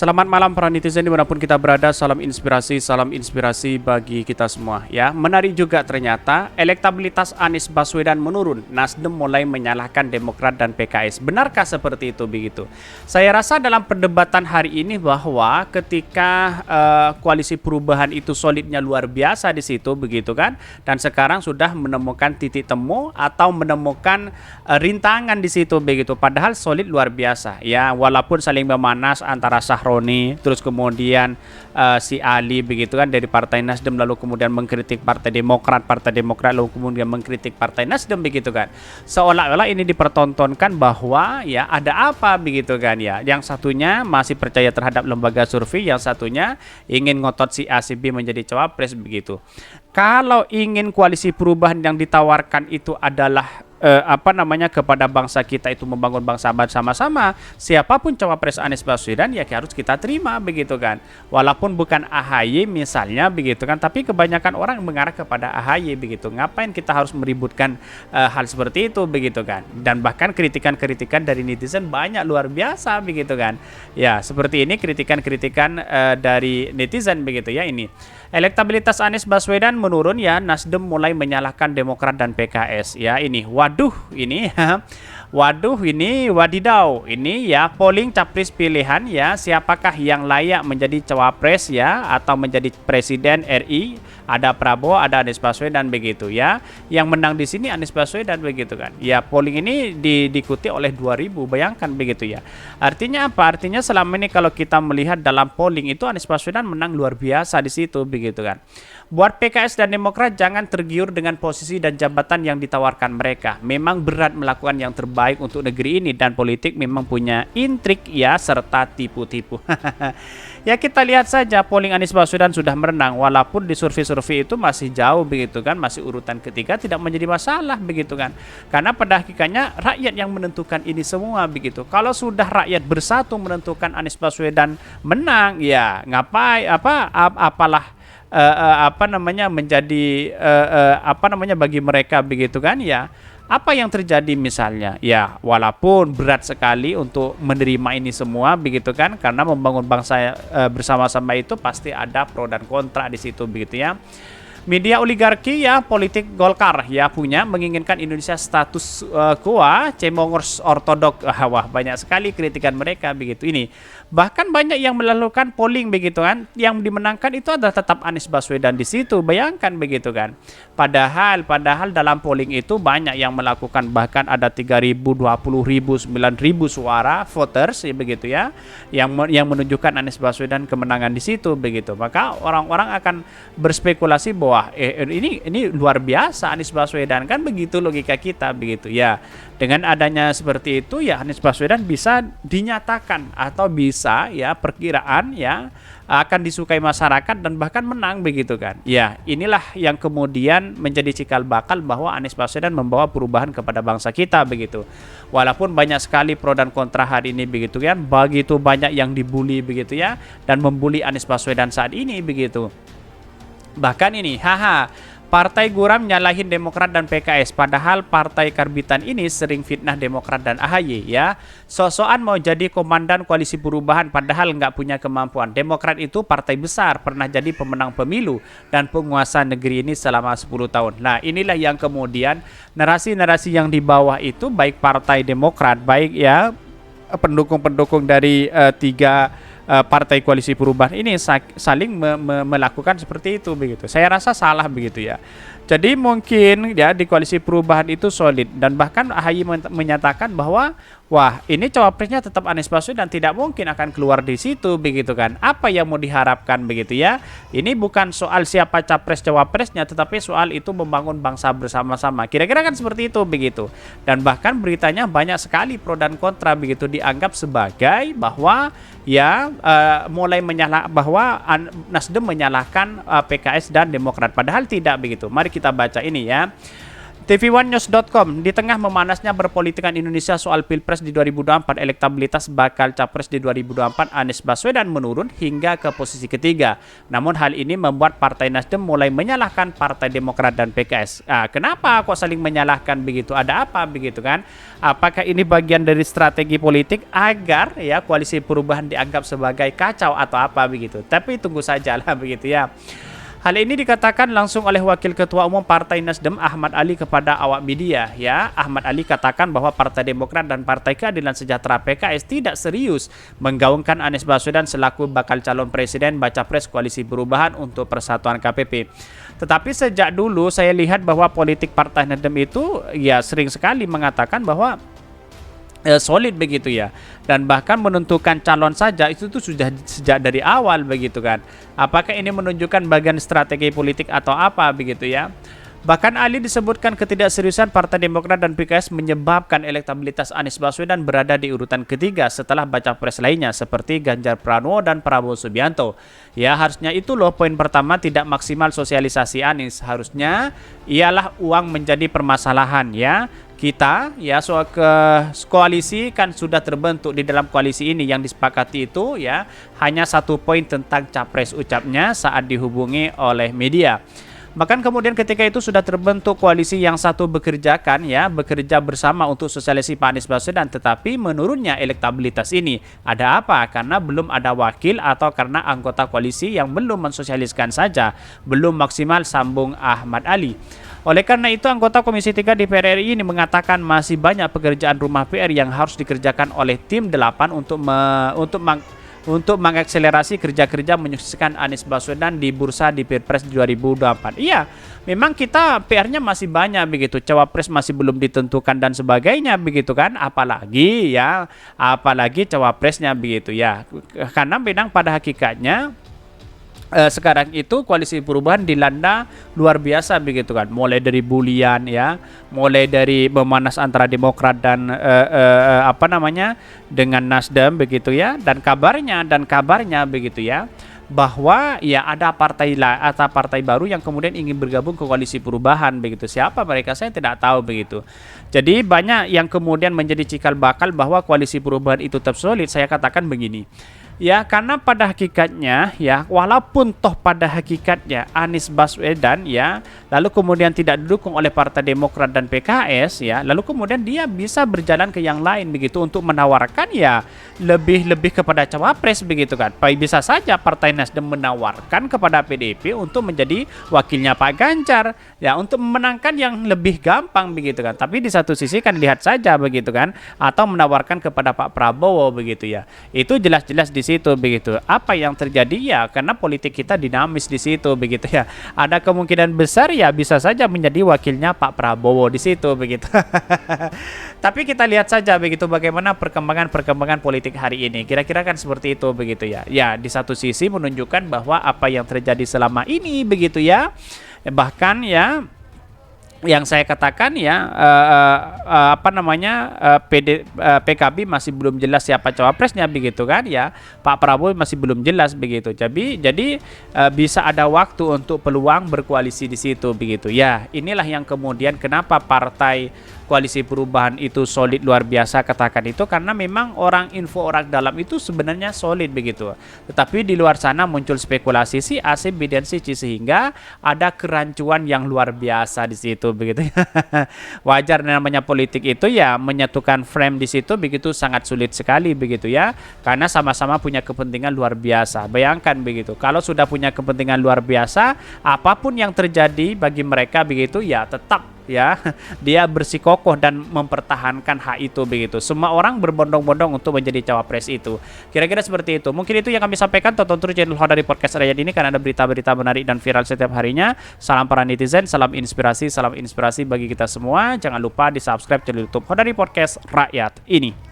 Selamat malam para netizen dimanapun kita berada, salam inspirasi bagi kita semua ya. Menarik juga ternyata elektabilitas Anies Baswedan menurun, Nasdem mulai menyalahkan Demokrat dan PKS. Benarkah seperti itu begitu? Saya rasa dalam perdebatan hari ini bahwa ketika koalisi perubahan itu solidnya luar biasa di situ begitu kan, dan sekarang sudah menemukan titik temu atau menemukan rintangan di situ begitu, padahal solid luar biasa ya, walaupun saling memanas antara Sahroni, terus kemudian si Ali begitu kan dari Partai Nasdem, lalu kemudian mengkritik Partai Demokrat lalu kemudian mengkritik Partai Nasdem begitu kan. Seolah-olah ini dipertontonkan bahwa ya ada apa begitu kan ya. Yang satunya masih percaya terhadap lembaga survei, yang satunya ingin ngotot si A si B menjadi cawapres begitu. Kalau ingin koalisi perubahan yang ditawarkan itu adalah kepada bangsa kita itu membangun bangsa bersama-sama, siapapun cawapres Anies Baswedan ya harus kita terima begitu kan, walaupun bukan AHY misalnya begitu kan, tapi kebanyakan orang mengarah kepada AHY begitu. Ngapain kita harus meributkan hal seperti itu begitu kan, dan bahkan kritikan-kritikan dari netizen banyak luar biasa begitu kan ya. Seperti ini kritikan-kritikan dari netizen begitu ya. Ini elektabilitas Anies Baswedan menurun ya, Nasdem mulai menyalahkan Demokrat dan PKS ya. Ini waduh ini wadidaw ini ya, polling capres pilihan ya, siapakah yang layak menjadi cawapres ya atau menjadi presiden RI. Ada Prabowo, ada Anies Baswedan begitu ya. Yang menang di sini Anies Baswedan begitu kan. Ya, polling ini diikuti oleh 2000, bayangkan begitu ya. Artinya apa? Artinya selama ini kalau kita melihat dalam polling itu Anies Baswedan menang luar biasa di situ begitu kan. Buat PKS dan Demokrat jangan tergiur dengan posisi dan jabatan yang ditawarkan mereka. Memang berat melakukan yang terbaik untuk negeri ini, dan politik memang punya intrik ya serta tipu-tipu. Ya, kita lihat saja polling Anies Baswedan sudah merenang, walaupun di survei-survei itu masih jauh begitu kan, masih urutan ketiga, tidak menjadi masalah begitu kan. Karena pada hakikatnya rakyat yang menentukan ini semua begitu. Kalau sudah rakyat bersatu menentukan Anies Baswedan menang, ya ngapain apalah menjadi bagi mereka begitu kan ya. Apa yang terjadi misalnya ya, walaupun berat sekali untuk menerima ini semua begitu kan, karena membangun bangsa bersama-sama itu pasti ada pro dan kontra di situ begitu ya. Media oligarki ya, politik Golkar ya punya menginginkan Indonesia status quo, cemongers ortodok. Wah, banyak sekali kritikan mereka begitu. Ini bahkan banyak yang melakukan polling begitu kan, yang dimenangkan itu adalah tetap Anies Baswedan di situ, bayangkan begitu kan. Padahal dalam polling itu banyak yang melakukan, bahkan ada 3.000, 20.000, 9.000 suara voters ya begitu ya, yang menunjukkan Anies Baswedan kemenangan di situ begitu. Maka orang-orang akan berspekulasi bahwa ini luar biasa Anies Baswedan kan, begitu logika kita begitu ya. Dengan adanya seperti itu ya, Anies Baswedan bisa dinyatakan atau bisa ya perkiraan ya akan disukai masyarakat dan bahkan menang begitu kan. Ya, inilah yang kemudian menjadi cikal bakal bahwa Anies Baswedan membawa perubahan kepada bangsa kita begitu. Walaupun banyak sekali pro dan kontra hari ini begitu kan, begitu banyak yang dibully begitu ya, dan membuli Anies Baswedan saat ini begitu. Bahkan ini, Partai Guram nyalahin Demokrat dan PKS, padahal partai karbitan ini sering fitnah Demokrat dan AHY ya. Sosokan mau jadi komandan koalisi perubahan padahal nggak punya kemampuan. Demokrat itu partai besar, pernah jadi pemenang pemilu dan penguasa negeri ini selama 10 tahun. Nah, inilah yang kemudian narasi-narasi yang di bawah itu, baik partai Demokrat, baik ya pendukung-pendukung dari tiga partai koalisi perubahan ini saling melakukan seperti itu begitu. Saya rasa salah begitu ya. Jadi mungkin ya di koalisi perubahan itu solid, dan bahkan AHY menyatakan bahwa wah, ini cawapresnya tetap Anies Baswedan, tidak mungkin akan keluar di situ begitu kan. Apa yang mau diharapkan begitu ya? Ini bukan soal siapa capres cawapresnya, tetapi soal itu membangun bangsa bersama-sama. Kira-kira kan seperti itu begitu. Dan bahkan beritanya banyak sekali pro dan kontra begitu, dianggap sebagai bahwa ya mulai bahwa Nasdem menyalahkan PKS dan Demokrat, padahal tidak begitu. Mari kita baca ini ya. TV1news.com, di tengah memanasnya berpolitikan Indonesia soal Pilpres di 2024, elektabilitas bakal capres di 2024 Anies Baswedan menurun hingga ke posisi ketiga. Namun hal ini membuat Partai Nasdem mulai menyalahkan Partai Demokrat dan PKS. Kenapa kok saling menyalahkan begitu? Ada apa begitu kan? Apakah ini bagian dari strategi politik agar ya koalisi perubahan dianggap sebagai kacau atau apa begitu? Tapi tunggu saja lah begitu ya. Hal ini dikatakan langsung oleh Wakil Ketua Umum Partai Nasdem Ahmad Ali kepada awak media. Ya, Ahmad Ali katakan bahwa Partai Demokrat dan Partai Keadilan Sejahtera PKS tidak serius menggaungkan Anies Baswedan selaku bakal calon presiden baca pres koalisi perubahan untuk persatuan KPP. Tetapi sejak dulu saya lihat bahwa politik Partai Nasdem itu ya sering sekali mengatakan bahwa solid begitu ya, dan bahkan menentukan calon saja itu tuh sudah sejak dari awal begitu kan. Apakah ini menunjukkan bagian strategi politik atau apa begitu ya? Bahkan Ali disebutkan ketidakseriusan Partai Demokrat dan PKS menyebabkan elektabilitas Anies Baswedan berada di urutan ketiga setelah baca pres lainnya seperti Ganjar Pranowo dan Prabowo Subianto. Ya, harusnya itu loh poin pertama, tidak maksimal sosialisasi Anies. Harusnya ialah uang menjadi permasalahan ya. Kita ya soal koalisi kan sudah terbentuk. Di dalam koalisi ini yang disepakati itu ya hanya satu poin tentang capres, ucapnya saat dihubungi oleh media. Bahkan kemudian ketika itu sudah terbentuk koalisi yang satu bekerja bersama untuk sosialisasi Pak Anies Baswedan, tetapi menurunnya elektabilitas ini. Ada apa? Karena belum ada wakil atau karena anggota koalisi yang belum mensosialiskan saja, belum maksimal, sambung Ahmad Ali. Oleh karena itu, anggota Komisi 3 DPR RI ini mengatakan masih banyak pekerjaan rumah PR yang harus dikerjakan oleh tim 8 untuk mengakselerasi kerja-kerja menyukseskan Anies Baswedan di bursa di Pilpres 2024. Iya, memang kita PR-nya masih banyak begitu. Cawapres masih belum ditentukan dan sebagainya begitu kan. Apalagi cawapresnya begitu ya. Karena memang pada hakikatnya sekarang itu koalisi perubahan dilanda luar biasa begitu kan, mulai dari bulian ya, mulai dari memanas antara Demokrat dan dengan Nasdem begitu ya, dan kabarnya begitu ya bahwa ya ada partai baru yang kemudian ingin bergabung ke koalisi perubahan begitu. Siapa mereka saya tidak tahu begitu. Jadi banyak yang kemudian menjadi cikal bakal bahwa koalisi perubahan itu tetap solid. Saya katakan begini. Ya, karena pada hakikatnya ya, walaupun toh pada hakikatnya Anies Baswedan ya, lalu kemudian tidak didukung oleh Partai Demokrat dan PKS ya, lalu kemudian dia bisa berjalan ke yang lain begitu untuk menawarkan ya lebih kepada cawapres begitu kan. Bisa saja Partai Nasdem menawarkan kepada PDIP untuk menjadi wakilnya Pak Ganjar ya, untuk memenangkan yang lebih gampang begitu kan. Tapi di satu sisi kan lihat saja begitu kan, atau menawarkan kepada Pak Prabowo begitu ya. Itu jelas-jelas di situ begitu. Apa yang terjadi ya karena politik kita dinamis di situ begitu ya. Ada kemungkinan besar ya bisa saja menjadi wakilnya Pak Prabowo di situ begitu. Tapi kita lihat saja begitu bagaimana perkembangan politik hari ini. Kira-kira kan seperti itu begitu ya. Ya, di satu sisi menunjukkan bahwa apa yang terjadi selama ini begitu ya. Bahkan ya yang saya katakan ya PKB masih belum jelas siapa cawapresnya begitu kan ya. Pak Prabowo masih belum jelas begitu. Jadi bisa ada waktu untuk peluang berkoalisi di situ begitu ya. Inilah yang kemudian kenapa partai koalisi perubahan itu solid luar biasa, katakan itu karena memang info orang dalam itu sebenarnya solid begitu. Tetapi di luar sana muncul spekulasi si A, si B, dan si C sehingga ada kerancuan yang luar biasa di situ begitu. Wajar, namanya politik itu ya menyatukan frame di situ begitu sangat sulit sekali begitu ya. Karena sama-sama punya kepentingan luar biasa. Bayangkan begitu. Kalau sudah punya kepentingan luar biasa, apapun yang terjadi bagi mereka begitu ya tetap ya dia bersikokoh dan mempertahankan hak itu begitu. Semua orang berbondong-bondong untuk menjadi cawapres itu. Kira-kira seperti itu. Mungkin itu yang kami sampaikan. Tonton terus channel Hodari Podcast Rakyat ini karena ada berita-berita menarik dan viral setiap harinya. Salam para netizen, salam inspirasi bagi kita semua. Jangan lupa di subscribe channel YouTube Hodari Podcast Rakyat ini.